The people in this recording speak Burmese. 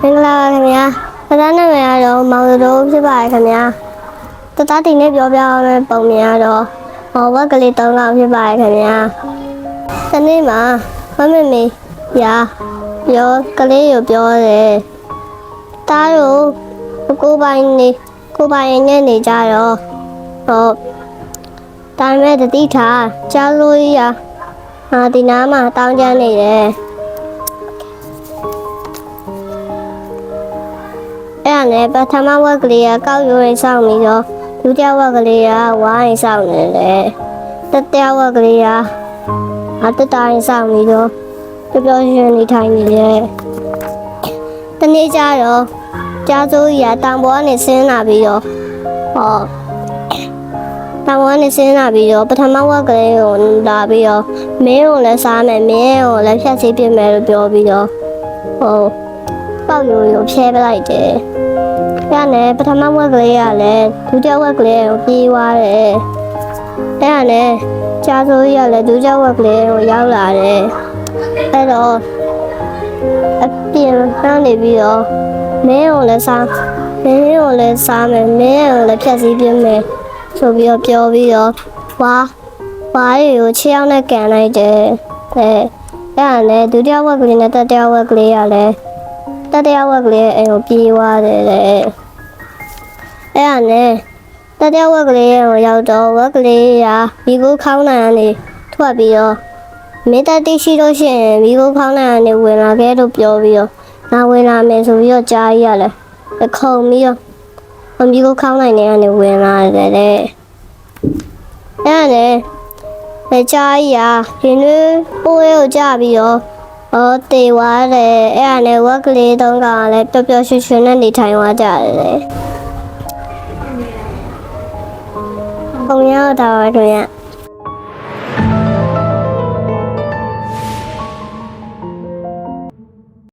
မင်္ဂလာပါခင်ဗျာ။ဒါနဲ့မရတော့မောင်တို့ဖြစ်ပါရဲ့ခင်ဗျာ။တသားတင်နဲ့ပြောပြအောင်တဲ့ပုံမြင်ရတော့မောင်ဘက်ကလေး3လောက်ဖြစ်ပါရဲ့ခင်ဗျာ။ဒီနေ့မှာမမေရာပြောကလေးကိုပြောတယ်။တားတို့ကိုပိုင်နဲ့နေကြတော့ဟုတ်ဒါပေမဲ့တတိထားကြားလို့ရဒီနားမှာတောင်းကျမ်းနေတယ်။အဲ့ဒါနဲ့ပထမဝက်ကလေးကကောက်ရိုးရင်စောင့်ပြီးတော့ဒုတိယဝက်ကလေးကဝါးရင်စောင့်နေတယ်။တတိယဝက်ကလေးကတက်တာရင်စောင့်ပြီးတော့ပျော်ရွှင်နေထိုင်နေတယ်။တနေ့ကျတော့ကြားစိုးကြီးကတောင်ပေါ်ကနေဆင်းလာပြီးတော့တောင်ပေါ်ကနေဆင်းလာပြီးတော့ပထမဝက်ကလေးကိုလာပြီးတော့မင်းကိုလည်းစားမယ်မင်းကိုလည်းဖြတ်စီးပြမယ်လို့ပြောပြီးတော့ပေါက်ရိုးဖြဲပလိုက်တယ်။အဲ့ဒါနဲ့ပထမဝက်ကလေးကလည်းဒုတိယဝက်ကလေးကိုပြေးသွားတယ်။အဲ့ဒါနဲ့ကြားစိုးကြီးကလည်းဒုတိယဝက်ကလေးကိုရောက်လာတယ်။အဲ့တော့အပြင်ကနေပြီးတော့မင်းကိုလည်းစားမယ်မင်းကိုလည်းဖြတ်စီးပြမယ်ဆိုပြီးတော့ပြောပြီးတော့ဝါတွေကိုခြေအောင်နဲ့ကန်လိုက်တယ်။အဲ့ဒါနဲ့ဒုတိယဝက်ကလေးနဲ့တတိယဝက်ကလေးကလည်းတတိယဝက်ကလေးအိမ်ကိုပြေးသွားတယ်တဲ့။အဲ့ဒါနဲ့တတိယဝက်ကလေးကိုရောက်တော့ဝက်ကလေးကမိခိုးခေါင်းနိုင်ကနေထွက်ပြီးတော့မင်းတတိရှိလို့ရှိရင်မိခိုးခေါင်းနိုင်ကနေဝင်လာခဲ့လို့ပြောပြီးတော့ငါဝင်လာမယ်ဆိုပြီးတော့ကြားရလဲခုံပြီးတော့မိခိုးခေါင်းနိုင်ကနေဝင်လာတယ်တဲ့။အဲ့ဒါနဲ့ကြားရရင်တွေပိုးရဲကိုကြပြီးတော့တေဝါတယ်အဲ့ဒါနဲ့ဝက်ကလေး3ကောင်ကလည်းပျော်ပျော်ရွှင်ရွှင်နဲ့နေထိုင်သွားကြတယ်။ပုံရတော့တာပါခင်ဗျ။